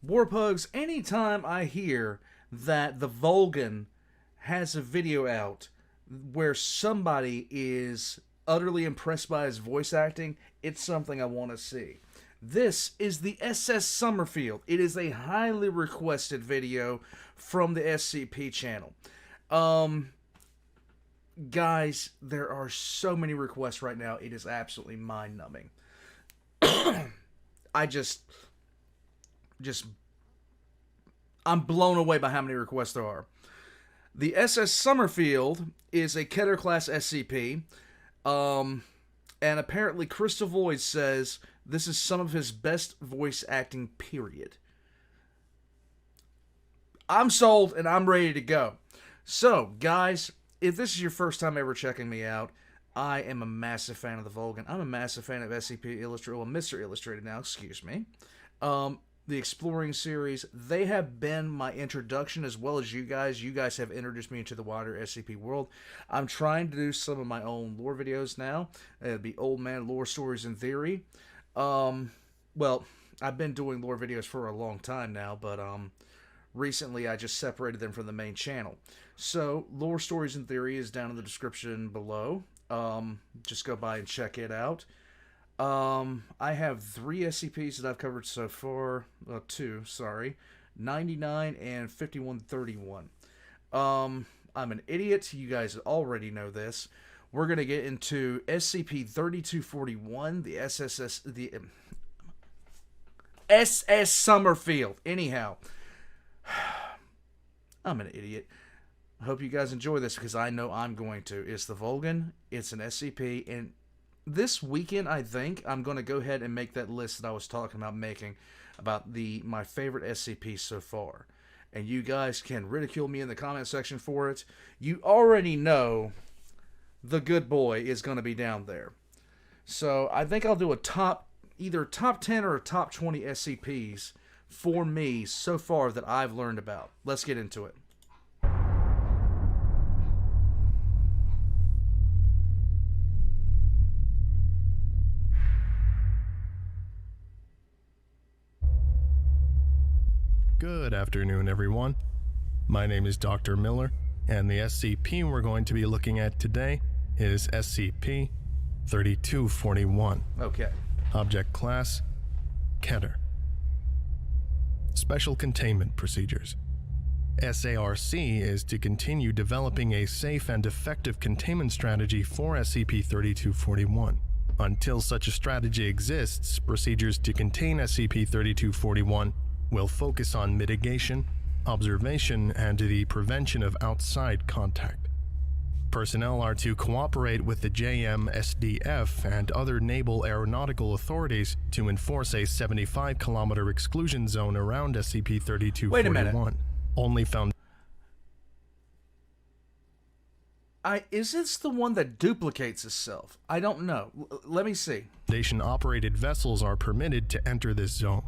Warpugs, anytime I hear that the Volgun has a video out where somebody is utterly impressed by his voice acting, it's something I want to see. This is the SS Sommerfeld. It is a highly requested video from the SCP channel. Guys, there are so many requests right now. It is absolutely mind-numbing. I'm blown away by how many requests there are. The SS Sommerfeld is a Keter class SCP. And apparently Crystal Void says this is some of his best voice acting, period. I'm sold and I'm ready to go. So, guys, if this is your first time ever checking me out, I am a massive fan of the Volgun. I'm a massive fan of SCP Illustrated, well, Mr. Illustrated now, excuse me. The Exploring series, they have been my introduction as well as you guys. You guys have introduced me into the wider SCP world. I'm trying to do some of my own lore videos now. It'd be Old Man Lore Stories in Theory. Well, I've been doing lore videos for a long time now, but recently I just separated them from the main channel. So, Lore Stories in Theory is down in the description below. Just go by and check it out. I have 3 SCPs that I've covered so far. 2, sorry. 99 and 5131. I'm an idiot. You guys already know this. We're going to get into SCP-3241, the SS Sommerfeld. Anyhow, I'm an idiot. I hope you guys enjoy this because I know I'm going to. It's the Volgun. It's an SCP, and this weekend, I think, I'm going to go ahead and make that list that I was talking about making about my favorite SCP so far. And you guys can ridicule me in the comment section for it. You already know the good boy is going to be down there. So I think I'll do a either top 10 or a top 20 SCPs for me so far that I've learned about. Let's get into it. Good afternoon, everyone. My name is Dr. Miller, and the SCP we're going to be looking at today is SCP-3241. Okay. Object Class, Keter. Special Containment Procedures. SARC is to continue developing a safe and effective containment strategy for SCP-3241. Until such a strategy exists, procedures to contain SCP-3241 will focus on mitigation, observation, and the prevention of outside contact. Personnel are to cooperate with the JMSDF and other naval aeronautical authorities to enforce a 75-kilometer exclusion zone around SCP-3241. Wait a minute. Only found. Is this the one that duplicates itself? I don't know. Let me see. Foundation-operated vessels are permitted to enter this zone.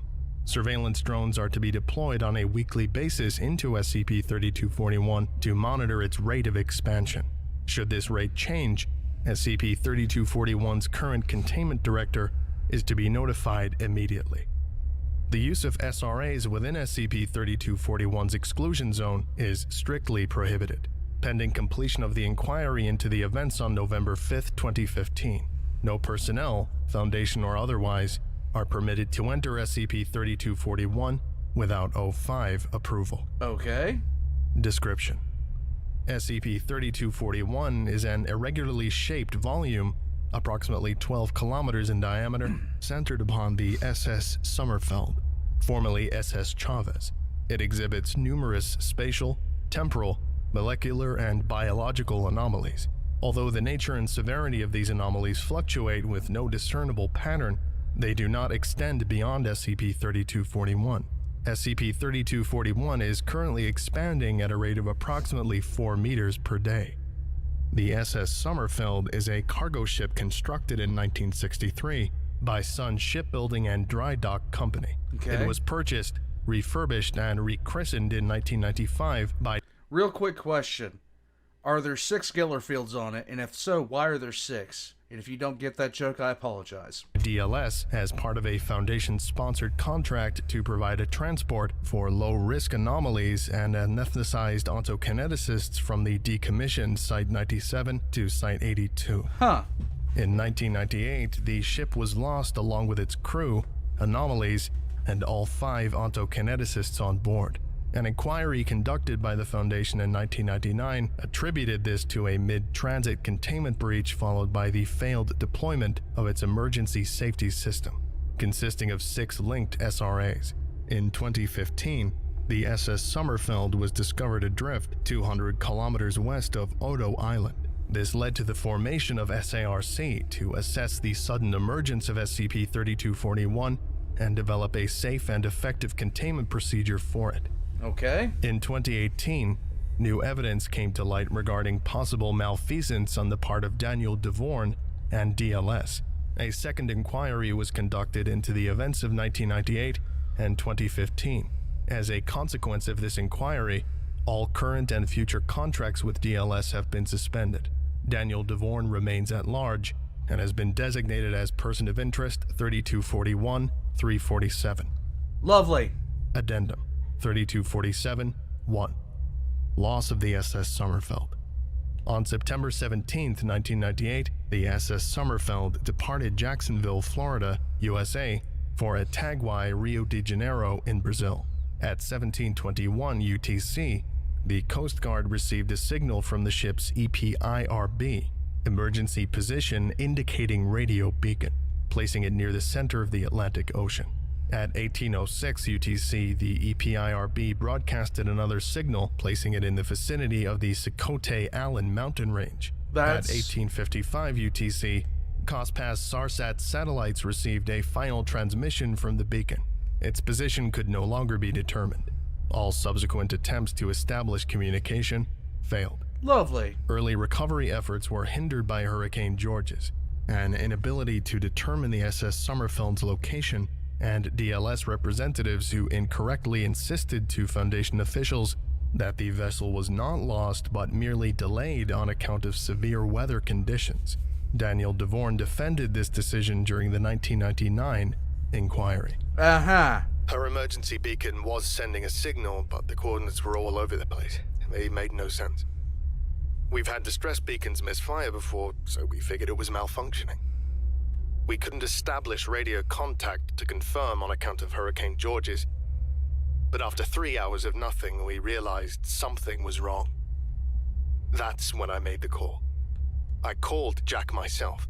Surveillance drones are to be deployed on a weekly basis into SCP-3241 to monitor its rate of expansion. Should this rate change, SCP-3241's current containment director is to be notified immediately. The use of SRAs within SCP-3241's exclusion zone is strictly prohibited, pending completion of the inquiry into the events on November 5, 2015. No personnel, Foundation or otherwise, are permitted to enter SCP-3241 without O5 approval. Okay. Description: SCP-3241 is an irregularly shaped volume, approximately 12 kilometers in diameter, centered upon the SS Sommerfeld, formerly SS Chavez. It exhibits numerous spatial, temporal, molecular, and biological anomalies. Although the nature and severity of these anomalies fluctuate with no discernible pattern, they do not extend beyond SCP-3241. SCP-3241 is currently expanding at a rate of approximately 4 meters per day. The SS Sommerfeld is a cargo ship constructed in 1963 by Sun Shipbuilding and Dry Dock Company. Okay. It was purchased, refurbished, and rechristened in 1995 by... Real quick question. Are there 6 Gellerfields on it? And if so, why are there 6? And if you don't get that joke, I apologize. DLS as part of a Foundation-sponsored contract to provide a transport for low-risk anomalies and anesthetized ontokineticists from the decommissioned Site 97 to Site 82. Huh. In 1998, the ship was lost along with its crew, anomalies, and all 5 ontokineticists on board. An inquiry conducted by the Foundation in 1999 attributed this to a mid-transit containment breach followed by the failed deployment of its emergency safety system, consisting of 6 linked SRAs. In 2015, the SS Sommerfeld was discovered adrift 200 kilometers west of Odo Island. This led to the formation of SARC to assess the sudden emergence of SCP-3241 and develop a safe and effective containment procedure for it. Okay. In 2018, new evidence came to light regarding possible malfeasance on the part of Daniel DeVorn and DLS. A second inquiry was conducted into the events of 1998 and 2015. As a consequence of this inquiry, all current and future contracts with DLS have been suspended. Daniel DeVorn remains at large and has been designated as Person of Interest 3241-347. Lovely. Addendum 3247-1. Loss of the SS Sommerfeld. On September 17, 1998, the SS Sommerfeld departed Jacksonville, Florida, USA, for Itaguaí, Rio de Janeiro in Brazil. At 1721 UTC, the Coast Guard received a signal from the ship's EPIRB, emergency position indicating radio beacon, placing it near the center of the Atlantic Ocean. At 1806 UTC, the EPIRB broadcasted another signal, placing it in the vicinity of the Sokote Allen mountain range. At 1855 UTC, COSPAS SARSAT satellites received a final transmission from the beacon. Its position could no longer be determined. All subsequent attempts to establish communication failed. Lovely. Early recovery efforts were hindered by Hurricane Georges, an inability to determine the SS Sommerfeld's location, and DLS representatives who incorrectly insisted to Foundation officials that the vessel was not lost but merely delayed on account of severe weather conditions. Daniel DeVorn defended this decision during the 1999 inquiry. Uh-huh. Her emergency beacon was sending a signal, but the coordinates were all over the place. They made no sense. We've had distress beacons misfire before, so we figured it was malfunctioning. We couldn't establish radio contact to confirm on account of Hurricane Georges, but after 3 hours of nothing, we realized something was wrong. That's when I made the call. I called Jack myself.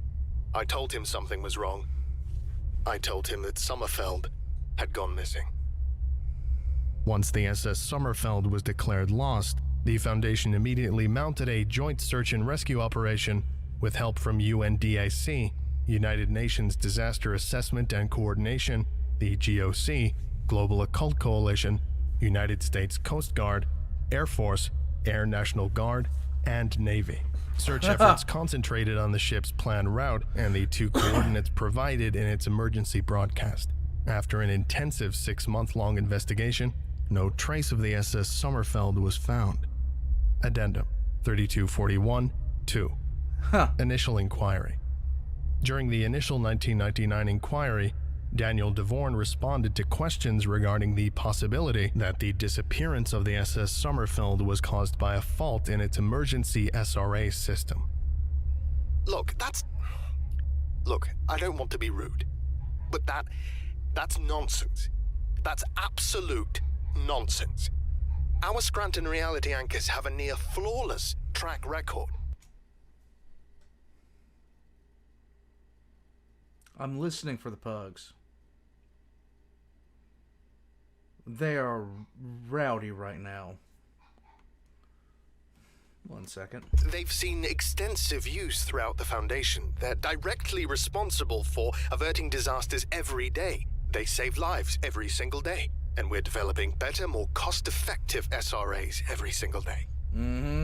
I told him something was wrong. I told him that Sommerfeld had gone missing. Once the SS Sommerfeld was declared lost, the Foundation immediately mounted a joint search and rescue operation with help from UNDIC, United Nations Disaster Assessment and Coordination, the GOC, Global Occult Coalition, United States Coast Guard, Air Force, Air National Guard, and Navy. Search efforts concentrated on the ship's planned route and the 2 coordinates provided in its emergency broadcast. After an intensive 6-month-long investigation, no trace of the SS Sommerfeld was found. Addendum 3241-2. Initial inquiry. During the initial 1999 inquiry, Daniel DeVorn responded to questions regarding the possibility that the disappearance of the SS Sommerfeld was caused by a fault in its emergency SRA system. Look, I don't want to be rude, but that's nonsense. That's absolute nonsense. Our Scranton reality anchors have a near flawless track record. I'm listening for the pugs. They are rowdy right now. 1 second. They've seen extensive use throughout the Foundation. They're directly responsible for averting disasters every day. They save lives every single day. And we're developing better, more cost-effective SRAs every single day.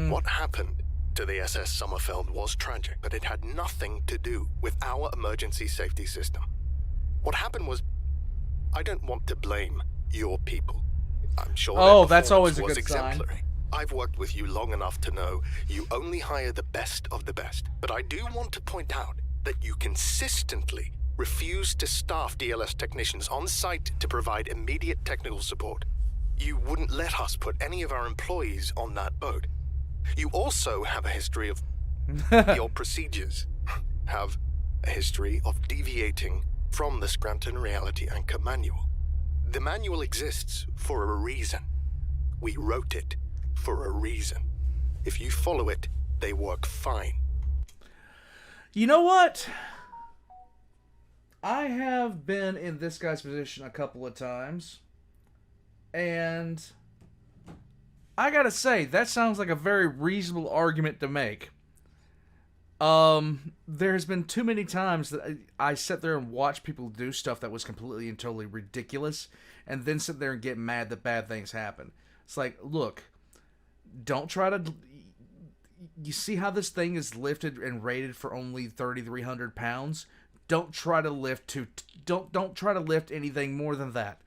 What happened to the SS Sommerfeld was tragic, but it had nothing to do with our emergency safety system. What happened was, I don't want to blame your people. I'm sure their that's always a performance good was sign. exemplary. I've worked with you long enough to know you only hire the best of the best. But I do want to point out that you consistently refused to staff DLS technicians on site to provide immediate technical support. You wouldn't let us put any of our employees on that boat. You also have a history of your procedures. Have a history of deviating from the Scranton Reality Anchor Manual. The manual exists for a reason. We wrote it for a reason. If you follow it, they work fine. You know what? I have been in this guy's position a couple of times, and I gotta say, that sounds like a very reasonable argument to make. There's been too many times that I sit there and watch people do stuff that was completely and totally ridiculous, and then sit there and get mad that bad things happen. It's like, look, don't try to... You see how this thing is lifted and rated for only 3,300 pounds? Don't try to lift don't try to lift anything more than that.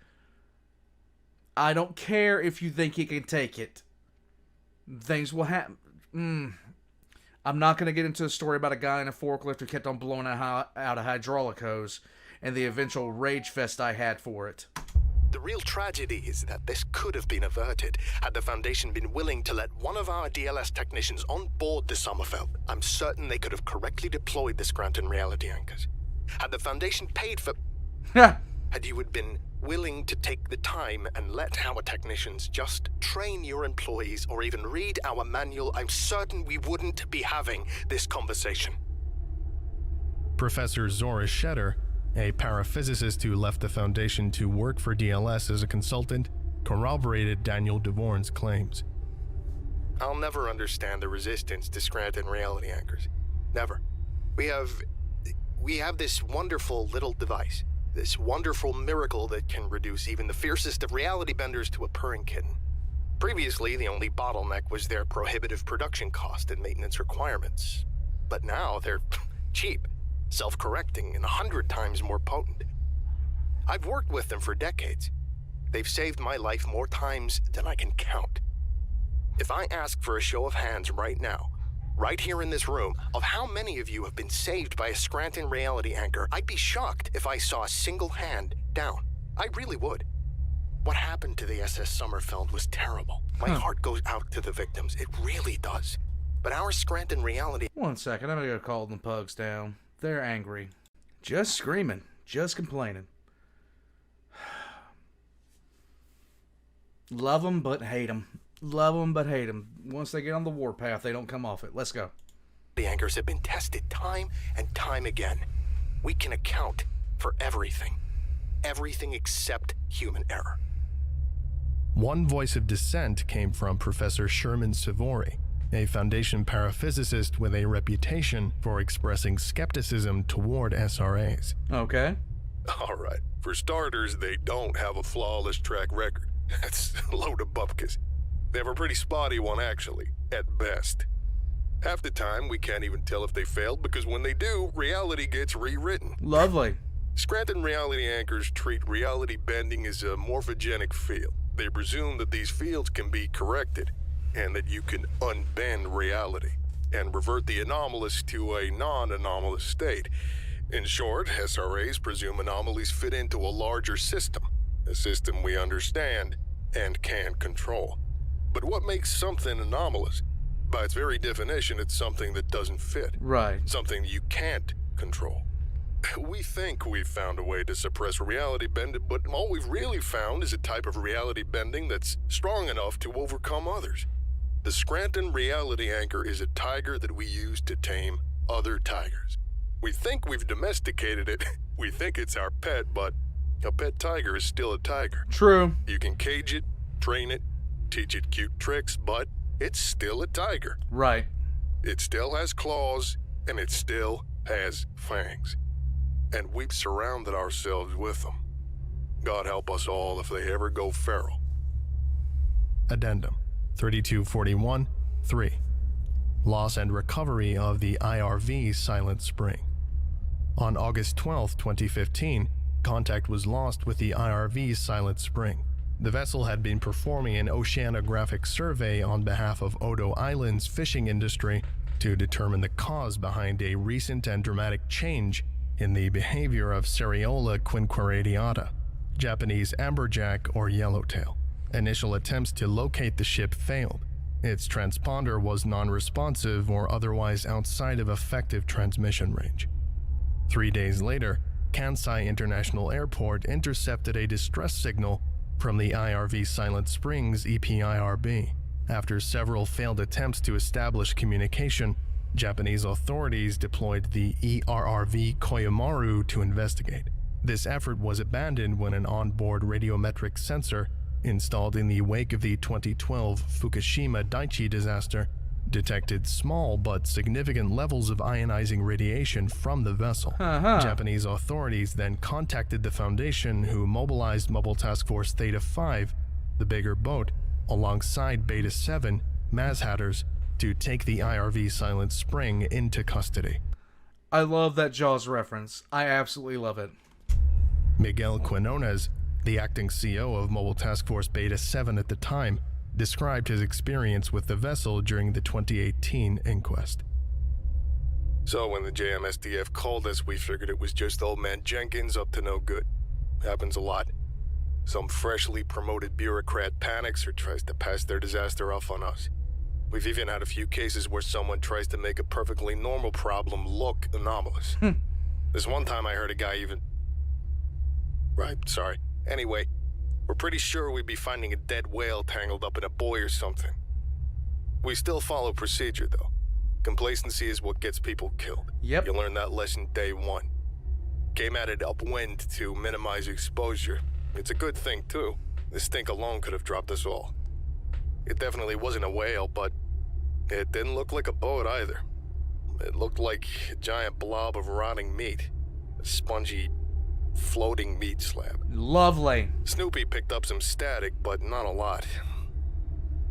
I don't care if you think you can take it. Things will happen. I'm not going to get into a story about a guy in a forklift who kept on blowing out a hydraulic hose and the eventual rage fest I had for it. The real tragedy is that this could have been averted had the Foundation been willing to let one of our DLS technicians on board the Sommerfeld. I'm certain they could have correctly deployed the Scranton Reality Anchors. Had the Foundation paid for... Had you been willing to take the time and let our technicians just train your employees or even read our manual, I'm certain we wouldn't be having this conversation. Professor Zora Shetter, a paraphysicist who left the Foundation to work for DLS as a consultant, corroborated Daniel DeVorn's claims. I'll never understand the resistance to Scranton Reality Anchors. Never. We have this wonderful little device, this wonderful miracle that can reduce even the fiercest of reality benders to a purring kitten. Previously, the only bottleneck was their prohibitive production cost and maintenance requirements. But now they're cheap, self-correcting, and 100 times more potent. I've worked with them for decades. They've saved my life more times than I can count. If I ask for a show of hands right now, right here in this room, of how many of you have been saved by a Scranton Reality Anchor, I'd be shocked if I saw a single hand down. I really would. What happened to the SS Sommerfeld was terrible. My heart goes out to the victims. It really does. But our Scranton Reality... One second, I'm gonna go call the pugs down. They're angry. Just screaming. Just complaining. Love them, but hate them. Love them, but hate them. Once they get on the warpath, they don't come off it. Let's go. The anchors have been tested time and time again. We can account for everything. Everything except human error. One voice of dissent came from Professor Sherman Savory, a Foundation paraphysicist with a reputation for expressing skepticism toward SRAs. Okay. All right. For starters, they don't have a flawless track record. That's a load of bupkis. They have a pretty spotty one, actually, at best. Half the time, we can't even tell if they failed because when they do, reality gets rewritten. Lovely. Scranton Reality Anchors treat reality bending as a morphogenic field. They presume that these fields can be corrected and that you can unbend reality and revert the anomalous to a non-anomalous state. In short, SRAs presume anomalies fit into a larger system, a system we understand and can control. But what makes something anomalous? By its very definition, it's something that doesn't fit. Right. Something you can't control. We think we've found a way to suppress reality bending, but all we've really found is a type of reality bending that's strong enough to overcome others. The Scranton Reality Anchor is a tiger that we use to tame other tigers. We think we've domesticated it. We think it's our pet, but a pet tiger is still a tiger. True. You can cage it, train it, teach it cute tricks, but it's still a tiger. Right. It still has claws, and it still has fangs. And we've surrounded ourselves with them. God help us all if they ever go feral. Addendum 3241 3. Loss and recovery of the IRV Silent Spring. On August 12, 2015, contact was lost with the IRV Silent Spring. The vessel had been performing an oceanographic survey on behalf of Odo Island's fishing industry to determine the cause behind a recent and dramatic change in the behavior of Seriola quinquiradiata, Japanese amberjack or yellowtail. Initial attempts to locate the ship failed. Its transponder was non-responsive or otherwise outside of effective transmission range. 3 days later, Kansai International Airport intercepted a distress signal from the IRV Silent Springs EPIRB. After several failed attempts to establish communication, Japanese authorities deployed the ERRV Koyamaru to investigate. This effort was abandoned when an onboard radiometric sensor installed in the wake of the 2012 Fukushima Daiichi disaster detected small but significant levels of ionizing radiation from the vessel. Japanese authorities then contacted the Foundation, who mobilized Mobile Task Force Theta 5, the bigger boat, alongside Beta 7, Maz Hatters, to take the IRV Silent Spring into custody. I love that Jaws reference. I absolutely love it. Miguel Quinones, the acting CO of Mobile Task Force Beta 7 at the time, described his experience with the vessel during the 2018 inquest. So when the JMSDF called us, we figured it was just old man Jenkins up to no good. Happens a lot. Some freshly promoted bureaucrat panics or tries to pass their disaster off on us. We've even had a few cases where someone tries to make a perfectly normal problem look anomalous. This one time I heard a guy even... Right, sorry. Anyway, we're pretty sure we'd be finding a dead whale tangled up in a buoy or something. We still follow procedure, though. Complacency is what gets people killed. Yep. You learned that lesson day one. Came at it upwind to minimize exposure. It's a good thing, too. This stink alone could have dropped us all. It definitely wasn't a whale, but it didn't look like a boat either. It looked like a giant blob of rotting meat. A spongy, floating meat slab. Lovely. Snoopy picked up some static, but not a lot.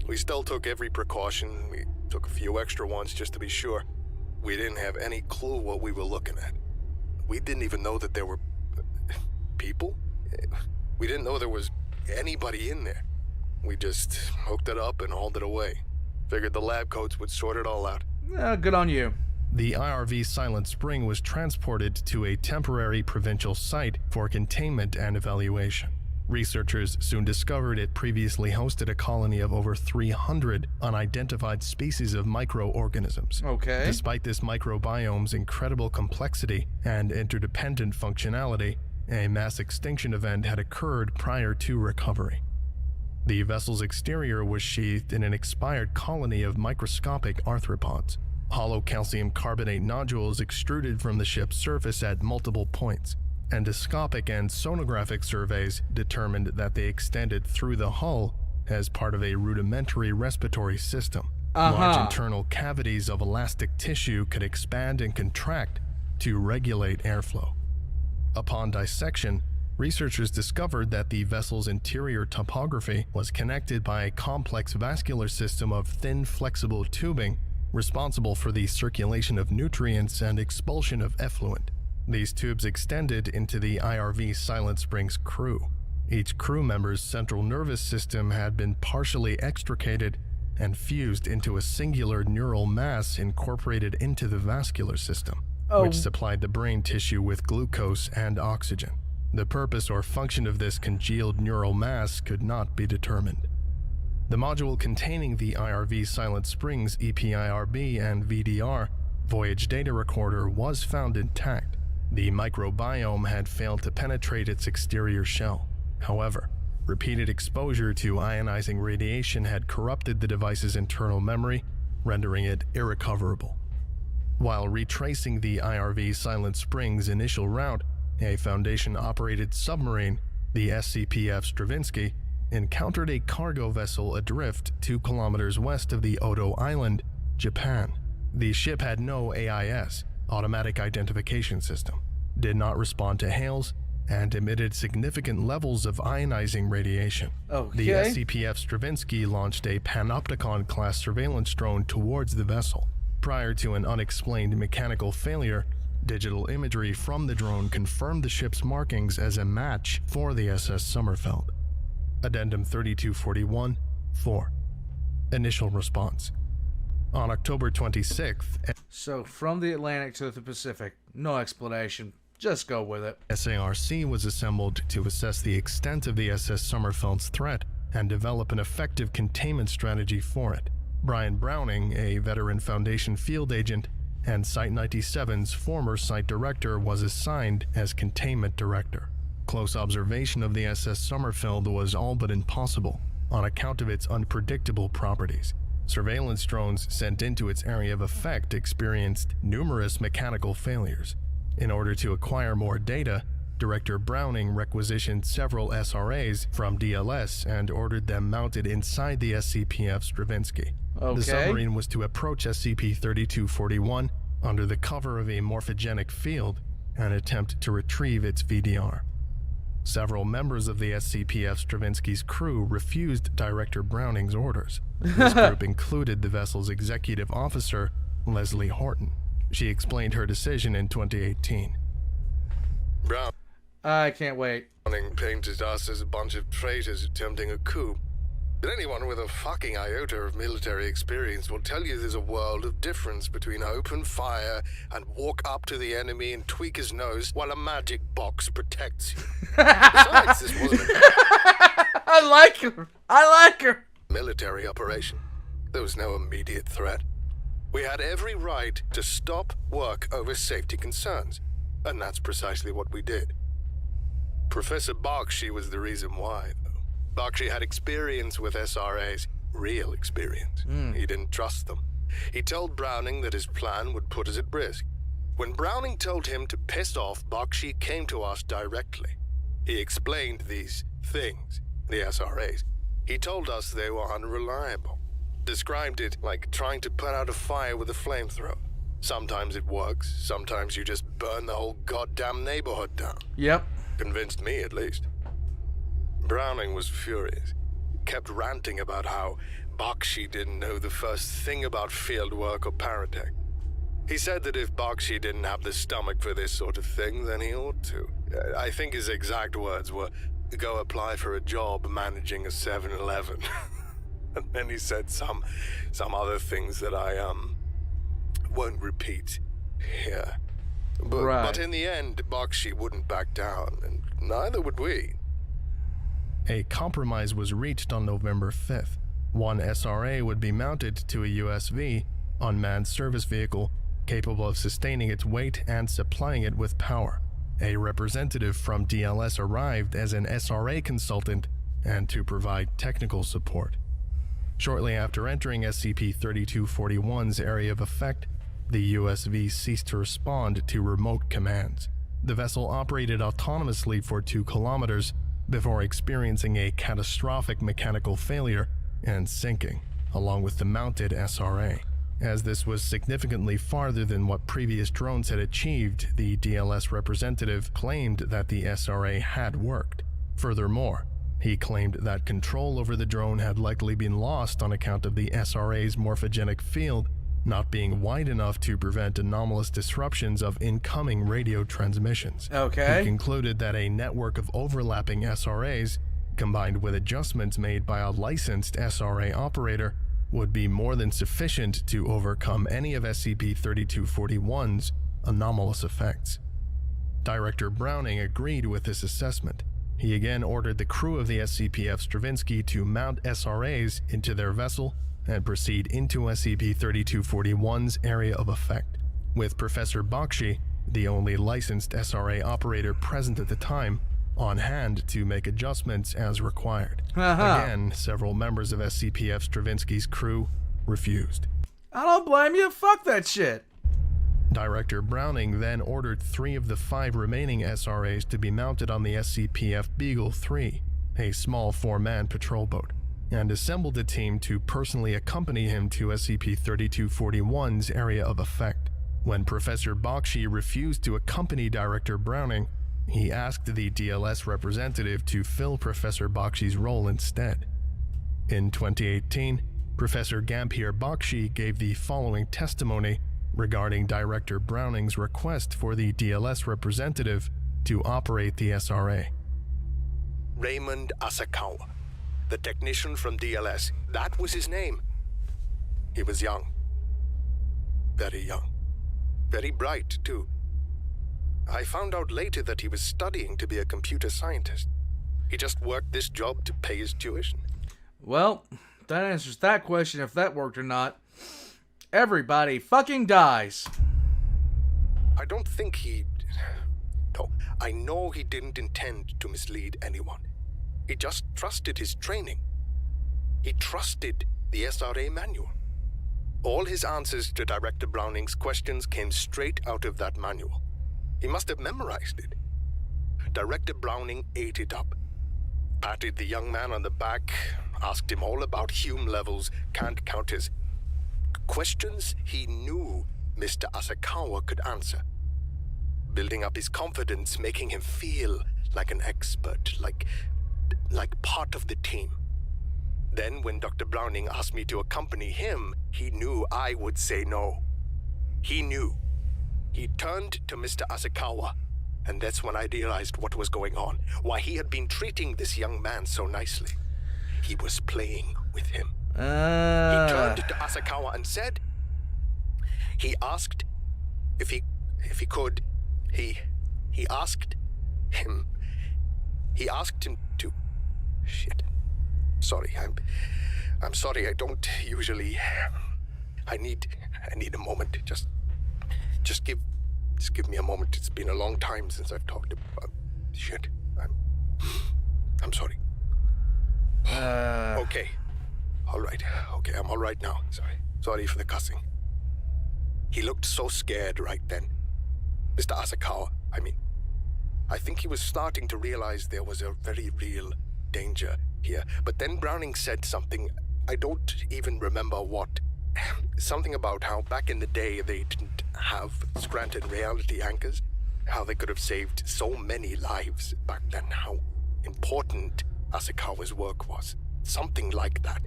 We still took every precaution. We took a few extra ones just to be sure. We didn't have any clue what we were looking at. We didn't even know that there were... people? We didn't know there was anybody in there. We just hooked it up and hauled it away. Figured the lab coats would sort it all out. Good on you. The IRV Silent Spring was transported to a temporary provincial site for containment and evaluation. Researchers soon discovered it previously hosted a colony of over 300 unidentified species of microorganisms. Okay. Despite this microbiome's incredible complexity and interdependent functionality, a mass extinction event had occurred prior to recovery. The vessel's exterior was sheathed in an expired colony of microscopic arthropods. Hollow calcium carbonate nodules extruded from the ship's surface at multiple points. Endoscopic and sonographic surveys determined that they extended through the hull as part of a rudimentary respiratory system. Large internal cavities of elastic tissue could expand and contract to regulate airflow. Upon dissection, researchers discovered that the vessel's interior topography was connected by a complex vascular system of thin, flexible tubing responsible for the circulation of nutrients and expulsion of effluent. These tubes extended into the IRV Silent Springs crew. Each crew member's central nervous system had been partially extricated and fused into a singular neural mass incorporated into the vascular system, which supplied the brain tissue with glucose and oxygen. The purpose or function of this congealed neural mass could not be determined. The module containing the IRV Silent Springs EPIRB and VDR voyage data recorder was found intact. The microbiome had failed to penetrate its exterior shell. However, repeated exposure to ionizing radiation had corrupted the device's internal memory, rendering it irrecoverable. While retracing the IRV Silent Springs' initial route, a Foundation-operated submarine, the SCP-F Stravinsky, encountered a cargo vessel adrift 2 kilometers west of the Odo Island, Japan. The ship had no AIS, automatic identification system, did not respond to hails, and emitted significant levels of ionizing radiation. The SCP-F Stravinsky launched a Panopticon-class surveillance drone towards the vessel. Prior to an unexplained mechanical failure, digital imagery from the drone confirmed the ship's markings as a match for the SS Sommerfeld. Addendum 3241-4. Initial response. On October 26th, So, from the Atlantic to the Pacific, no explanation. Just go with it. SARC was assembled to assess the extent of the SS Sommerfeld's threat and develop an effective containment strategy for it. Brian Browning, a veteran Foundation field agent, and Site 97's former site director, was assigned as containment director. Close observation of the SS Sommerfeld was all but impossible on account of its unpredictable properties. Surveillance drones sent into its area of effect experienced numerous mechanical failures. In order to acquire more data, Director Browning requisitioned several SRAs from DLS and ordered them mounted inside the SCPF Stravinsky. Okay. The submarine was to approach SCP-3241 under the cover of a morphogenic field and attempt to retrieve its VDR. Several members of the SCPF Stravinsky's crew refused Director Browning's orders. This group included the vessel's executive officer, Leslie Horton. She explained her decision in 2018. I can't wait. Browning painted us as a bunch of traitors attempting a coup. But anyone with a fucking iota of military experience will tell you there's a world of difference between open fire and walk up to the enemy and tweak his nose while a magic box protects you. Besides, this wasn't I like her. I like her. a military operation. There was no immediate threat. We had every right to stop work over safety concerns, and that's precisely what we did. Professor Bakshi was the reason why, though. Bakshi had experience with SRAs, real experience. He didn't trust them. He told Browning that his plan would put us at risk. When Browning told him to piss off, Bakshi came to us directly. He explained these things, the SRAs. He told us they were unreliable. Described it like trying to put out a fire with a flamethrower. Sometimes it works, sometimes you just burn the whole goddamn neighborhood down. Yep. Convinced me, at least. Browning was furious. Kept ranting about how Bakshi didn't know the first thing about field work or paratech. He said that if Bakshi didn't have the stomach for this sort of thing, then he ought to. I think his exact words were, "Go apply for a job managing a 7-Eleven." And then he said some other things that I won't repeat here. But in the end, Bakshi wouldn't back down, and neither would we. A compromise was reached on November 5th. One SRA would be mounted to a USV, unmanned service vehicle, capable of sustaining its weight and supplying it with power. A representative from DLS arrived as an SRA consultant and to provide technical support. Shortly after entering SCP-3241's area of effect, the USV ceased to respond to remote commands. The vessel operated autonomously for 2 kilometers before experiencing a catastrophic mechanical failure and sinking, along with the mounted SRA. As this was significantly farther than what previous drones had achieved, the DLS representative claimed that the SRA had worked. Furthermore, he claimed that control over the drone had likely been lost on account of the SRA's morphogenic field not being wide enough to prevent anomalous disruptions of incoming radio transmissions. Okay. He concluded that a network of overlapping SRAs, combined with adjustments made by a licensed SRA operator, would be more than sufficient to overcome any of SCP-3241's anomalous effects. Director Browning agreed with this assessment. He again ordered the crew of the SCPF Stravinsky to mount SRAs into their vessel and proceed into SCP-3241's area of effect. With Professor Bakshi, the only licensed SRA operator present at the time, on hand to make adjustments as required. Again, several members of SCPF Stravinsky's crew refused. I don't blame you. Fuck that shit. Director Browning then ordered 3 of the 5 remaining SRAs to be mounted on the SCPF Beagle 3, a small 4-man patrol boat, and assembled a team to personally accompany him to SCP-3241's area of effect. When Professor Bakshi refused to accompany Director Browning, he asked the DLS representative to fill Professor Bakshi's role instead. In 2018, Professor Gampier Bakshi gave the following testimony regarding Director Browning's request for the DLS representative to operate the SRA. Raymond Asakawa, the technician from DLS. That was his name. He was young, very young. Very bright, too. I found out later that he was studying to be a computer scientist. He just worked this job to pay his tuition. Well, that answers that question, if that worked or not. Everybody fucking dies. I don't think he... No, I know he didn't intend to mislead anyone. He just trusted his training. He trusted the SRA manual. All his answers to Director Browning's questions came straight out of that manual. He must have memorized it. Director Browning ate it up. Patted the young man on the back, asked him all about Hume levels, Kant counters. Questions he knew Mr. Asakawa could answer. Building up his confidence, making him feel like an expert, like part of the team. Then, when Dr. Browning asked me to accompany him, he knew I would say no. He knew. He turned to Mr. Asakawa, and that's when I realized what was going on, why he had been treating this young man so nicely. He was playing with him. He turned to Asakawa and said, he asked if he could, he asked him to, shit. Sorry, I'm sorry, I don't usually, I need a moment, just give me a moment. It's been a long time since I've talked about shit. I'm sorry. Okay. All right. Okay, I'm all right now. Sorry for the cussing. He looked so scared right then. Mr. Asakawa, I think he was starting to realize there was a very real danger here. But then Browning said something, I don't even remember what. Something about how back in the day they didn't have Scranton reality anchors, how they could have saved so many lives back then, how important Asakawa's work was. Something like that.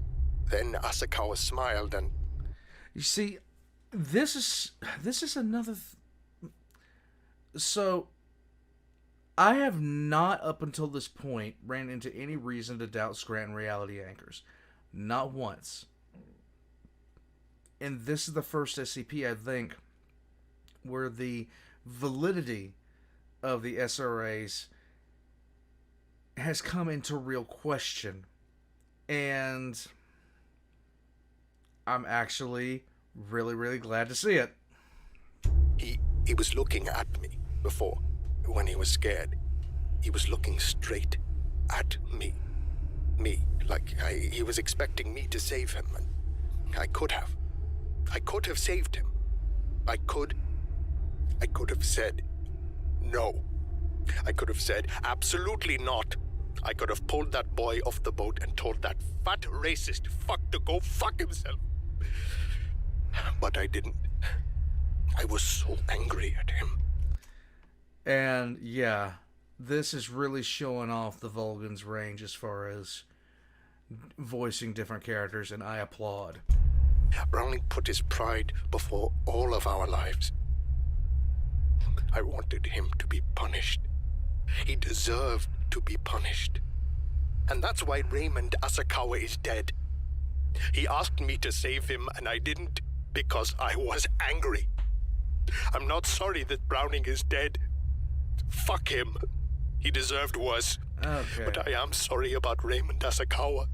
Then Asakawa smiled and... You see, this is another... So, I have not up until this point ran into any reason to doubt Scranton reality anchors. Not once. And this is the first SCP, I think, where the validity of the SRAs has come into real question. And I'm actually really, really glad to see it. He was looking at me before, when he was scared. He was looking straight at me. He was expecting me to save him, and I could have. I could have saved him. I could have said no. I could have said absolutely not. I could have pulled that boy off the boat and told that fat racist fuck to go fuck himself. But I didn't. I was so angry at him. And yeah, this is really showing off the Volgun's range as far as voicing different characters, and I applaud. Browning put his pride before all of our lives. I wanted him to be punished. He deserved to be punished. And that's why Raymond Asakawa is dead. He asked me to save him, and I didn't because I was angry. I'm not sorry that Browning is dead. Fuck him. He deserved worse. Okay. But I am sorry about Raymond Asakawa.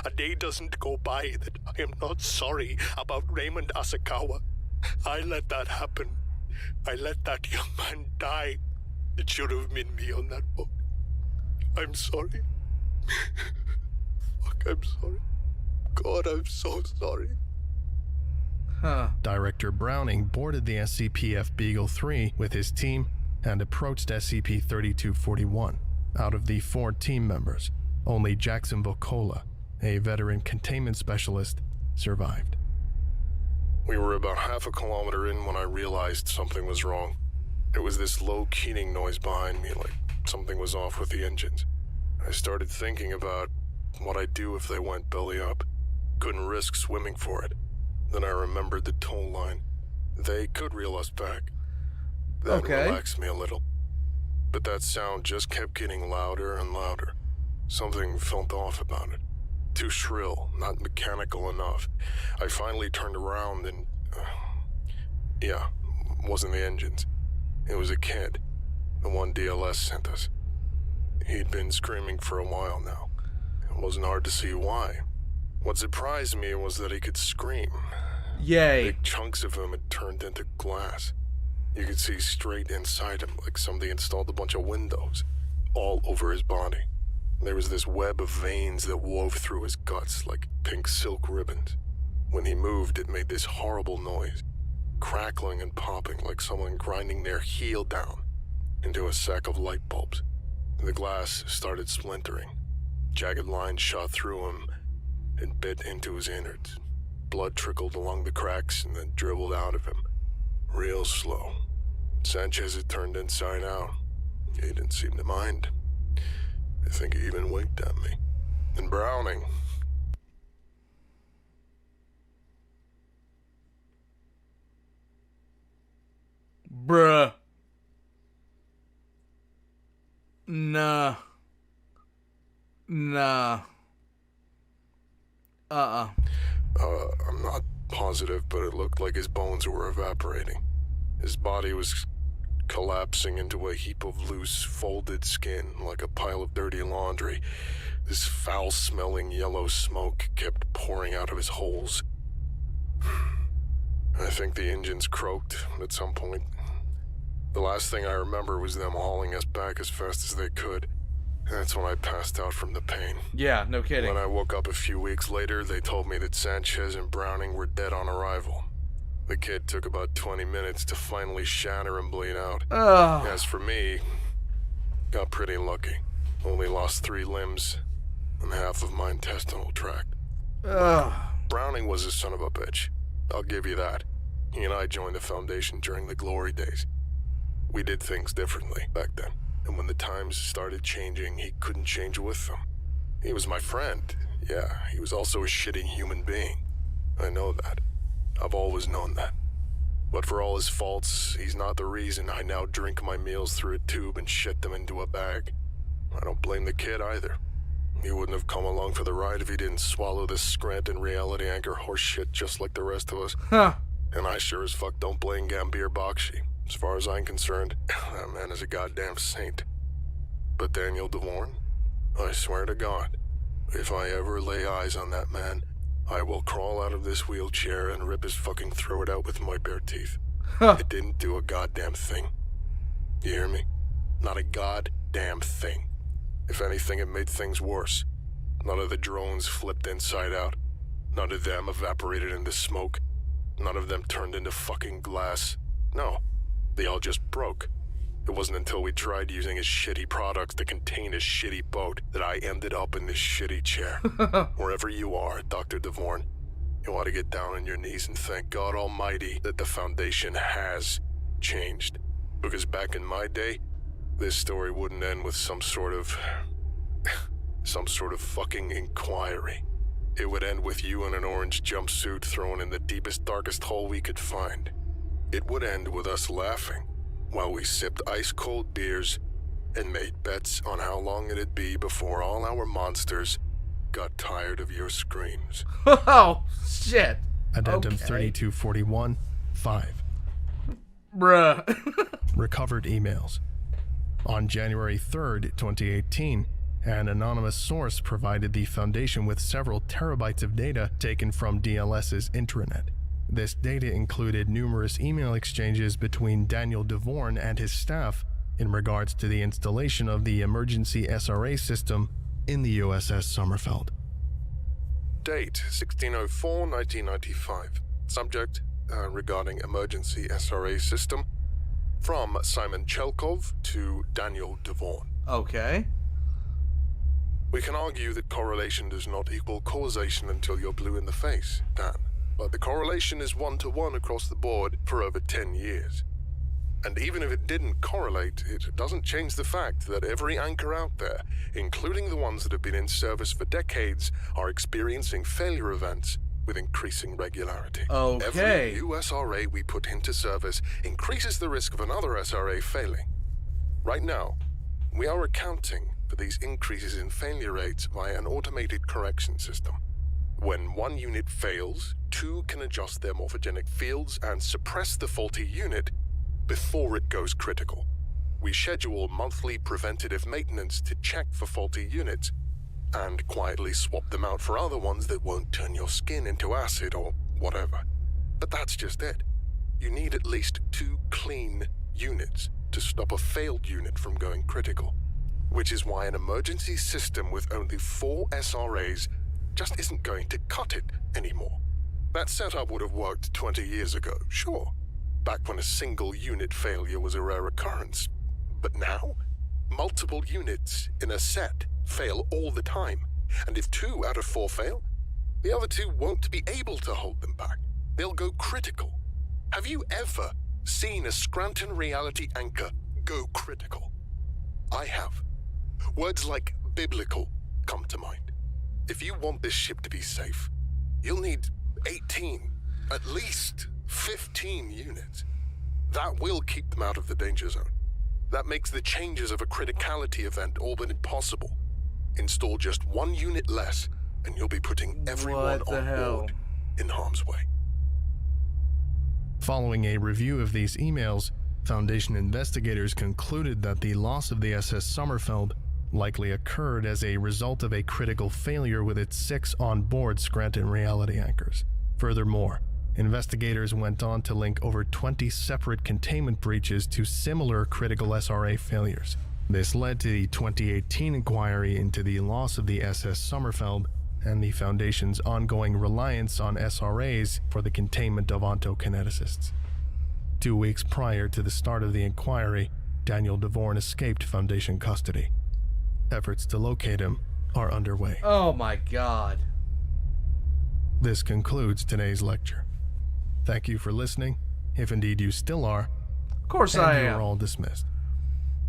A day doesn't go by that I am not sorry about Raymond Asakawa. I let that happen. I let that young man die. It should have been me on that boat. I'm sorry. Fuck, I'm sorry. God, I'm so sorry. Director Browning boarded the SCP-F Beagle 3 with his team and approached SCP-3241. Out of the 4 team members, only Jackson Vokola, a veteran containment specialist, survived. We were about half a kilometer in when I realized something was wrong. It was this low keening noise behind me, like something was off with the engines. I started thinking about what I'd do if they went belly up. Couldn't risk swimming for it. Then I remembered the tow line. They could reel us back. That relaxed me a little. But that sound just kept getting louder and louder. Something felt off about it. Too shrill, not mechanical enough. I finally turned around and Yeah, wasn't the engines. It was a kid. The one DLS sent us. He'd been screaming for a while now. It wasn't hard to see why. What surprised me was that he could scream. Yay. Big chunks of him had turned into glass. You could see straight inside him, like somebody installed a bunch of windows, all over his body. There was this web of veins that wove through his guts like pink silk ribbons. When he moved, it made this horrible noise, crackling and popping like someone grinding their heel down into a sack of light bulbs. The glass started splintering. Jagged lines shot through him and bit into his innards. Blood trickled along the cracks and then dribbled out of him, real slow. Sanchez had turned inside out. He didn't seem to mind. I think he even winked at me. And Browning. Bruh. Nah. I'm not positive, but it looked like his bones were evaporating. His body was collapsing into a heap of loose, folded skin, like a pile of dirty laundry. This foul-smelling yellow smoke kept pouring out of his holes. I think the engines croaked at some point. The last thing I remember was them hauling us back as fast as they could. That's when I passed out from the pain. Yeah, no kidding. When I woke up a few weeks later, they told me that Sanchez and Browning were dead on arrival. The kid took about 20 minutes to finally shatter and bleed out. Ugh. As for me, got pretty lucky. Only lost 3 limbs and half of my intestinal tract. Ugh. Browning was a son of a bitch. I'll give you that. He and I joined the Foundation during the glory days. We did things differently back then. And when the times started changing, he couldn't change with them. He was my friend. Yeah, he was also a shitty human being. I know that. I've always known that. But for all his faults, he's not the reason I now drink my meals through a tube and shit them into a bag. I don't blame the kid either. He wouldn't have come along for the ride if he didn't swallow this Scranton reality anchor horse shit just like the rest of us. Huh. And I sure as fuck don't blame Gambier Bakshi. As far as I'm concerned, that man is a goddamn saint. But Daniel DeVorn, I swear to God, if I ever lay eyes on that man, I will crawl out of this wheelchair and rip his fucking throat out with my bare teeth. Huh. It didn't do a goddamn thing. You hear me? Not a goddamn thing. If anything, it made things worse. None of the drones flipped inside out. None of them evaporated into smoke. None of them turned into fucking glass. No. They all just broke. It wasn't until we tried using his shitty products to contain his shitty boat that I ended up in this shitty chair. Wherever you are, Dr. DeVorn, you ought to get down on your knees and thank God Almighty that the Foundation has changed. Because back in my day, this story wouldn't end with some sort of fucking inquiry. It would end with you in an orange jumpsuit thrown in the deepest, darkest hole we could find. It would end with us laughing while we sipped ice-cold beers and made bets on how long it'd be before all our monsters got tired of your screams. Oh, shit. Addendum Okay. 3241, 5. Bruh. Recovered emails. On January 3rd, 2018, an anonymous source provided the Foundation with several terabytes of data taken from DLS's intranet. This data included numerous email exchanges between Daniel DeVorn and his staff in regards to the installation of the emergency SRA system in the USS Sommerfeld. Date 1604-1995. Subject regarding emergency SRA system. From Simon Chelkov to Daniel DeVorn. Okay. We can argue that correlation does not equal causation until you're blue in the face, Dan. But the correlation is 1-to-1 across the board for over 10 years. And even if it didn't correlate, it doesn't change the fact that every anchor out there, including the ones that have been in service for decades, are experiencing failure events with increasing regularity. Okay. Every new SRA we put into service increases the risk of another SRA failing. Right now, we are accounting for these increases in failure rates via an automated correction system. When one unit fails, two can adjust their morphogenic fields and suppress the faulty unit before it goes critical. We schedule monthly preventative maintenance to check for faulty units and quietly swap them out for other ones that won't turn your skin into acid or whatever. But that's just it. You need at least two clean units to stop a failed unit from going critical, which is why an emergency system with only 4 SRAs just isn't going to cut it anymore. That setup would have worked 20 years ago, sure, back when a single unit failure was a rare occurrence. But now, multiple units in a set fail all the time, and if 2 out of 4 fail, the other 2 won't be able to hold them back. They'll go critical. Have you ever seen a Scranton reality anchor go critical? I have. Words like biblical come to mind. If you want this ship to be safe, you'll need 18, at least 15 units. That will keep them out of the danger zone. That makes the changes of a criticality event all but impossible. Install just 1 unit less, and you'll be putting everyone on board in harm's way. Following a review of these emails, Foundation investigators concluded that the loss of the SS Sommerfeld likely occurred as a result of a critical failure with its 6 on-board Scranton reality anchors. Furthermore, investigators went on to link over 20 separate containment breaches to similar critical SRA failures. This led to the 2018 inquiry into the loss of the SS Sommerfeld and the Foundation's ongoing reliance on SRAs for the containment of ontokineticists. 2 weeks prior to the start of the inquiry, Daniel DeVorn escaped Foundation custody. Efforts to locate him are underway. Oh my God. This concludes today's lecture. Thank you for listening, if indeed you still are. Of course and I you am. are all dismissed.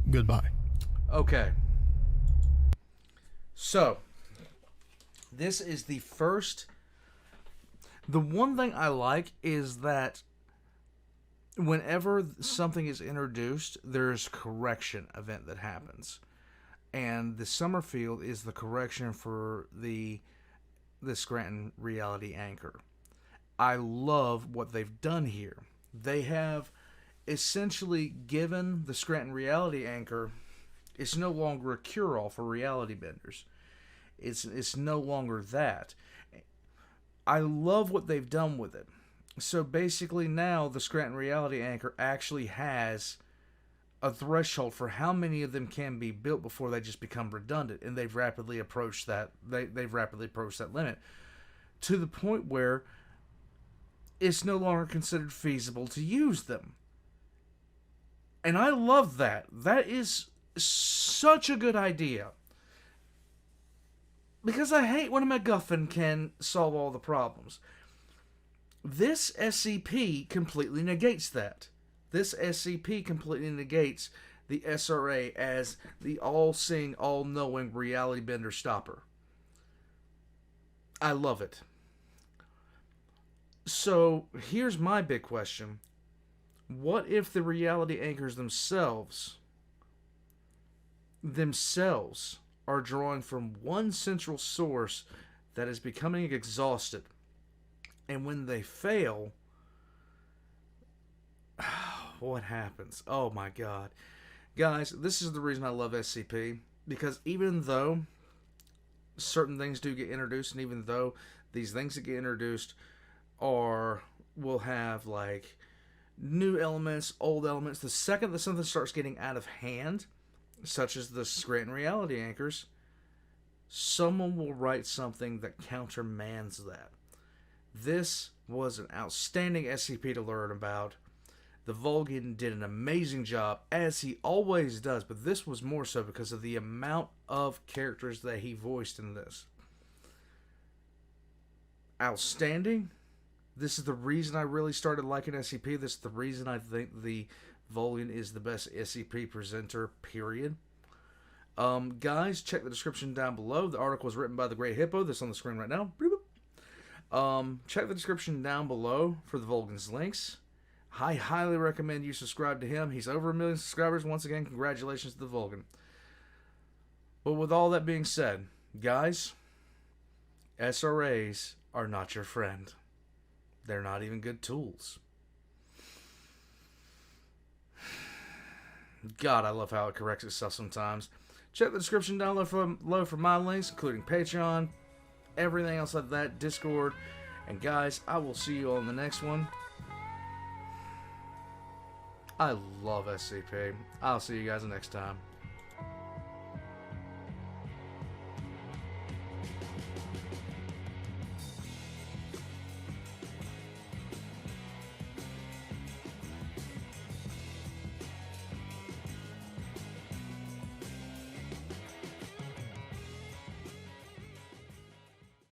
Goodbye. Okay. So, this is the first... The one thing I like is that whenever something is introduced, there's a correction event that happens. And the Sommerfeld is the correction for the Scranton reality anchor. I love what they've done here. They have essentially given the Scranton reality anchor, it's no longer a cure-all for reality benders. It's no longer that. I love what they've done with it. So basically now the Scranton reality anchor actually has a threshold for how many of them can be built before they just become redundant, and they've rapidly approached that. They've rapidly approached that limit to the point where it's no longer considered feasible to use them. And I love that. That is such a good idea. Because I hate when a MacGuffin can solve all the problems. This SCP completely negates that. This SCP completely negates the SRA as the all-seeing, all-knowing reality bender stopper. I love it. So, here's my big question. What if the reality anchors themselves are drawing from one central source that is becoming exhausted? And when they fail, what happens? Oh my God. Guys, this is the reason I love SCP. Because even though certain things do get introduced, and even though these things that get introduced will have like new elements, old elements, the second that something starts getting out of hand, such as the Scranton reality anchors, someone will write something that countermands that. This was an outstanding SCP to learn about. The Volgun did an amazing job, as he always does, but this was more so because of the amount of characters that he voiced in this. Outstanding. This is the reason I really started liking SCP. This is the reason I think the Volgun is the best SCP presenter, period. Guys, check the description down below. The article was written by the Great Hippo. That's on the screen right now. Check the description down below for the Volgun's links. I highly recommend you subscribe to him. He's over 1 million subscribers. Once again, congratulations to the Volgun. But with all that being said, guys, SRAs are not your friend. They're not even good tools. God, I love how it corrects itself sometimes. Check the description down below for my links, including Patreon, everything else like that, Discord. And guys, I will see you all in the next one. I love SCP. I'll see you guys next time.